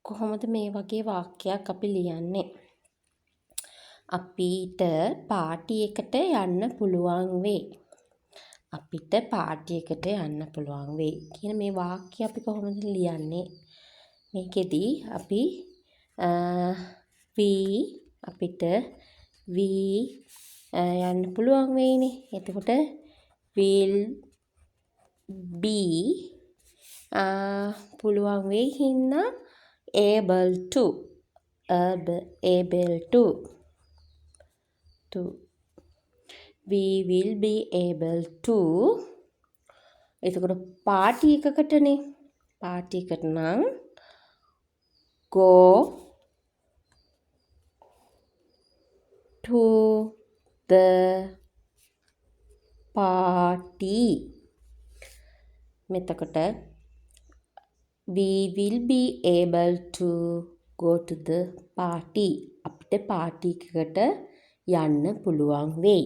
කොහොමද මේ වගේ වාක්‍යයක් අපි ලියන්නේ? අපිට පාටි එකට යන්න පුළුවන් වෙයි. අපිට පාටි එකට යන්න පුළුවන් වෙයි කියන මේ වාක්‍ය අපි කොහොමද ලියන්නේ? මේකෙදි අපි අපිට යන්න පුළුවන් වෙයිනේ. එතකොට will be පුළුවන් වෙයි හින්දා able to we will be able to. එතකොට පාටි එකකටනේ. පාටි එකට නම් go to the party. මෙතකොට we will be able to go to the party. අපිට පාටි එකකට යන්න පුළුවන් වෙයි.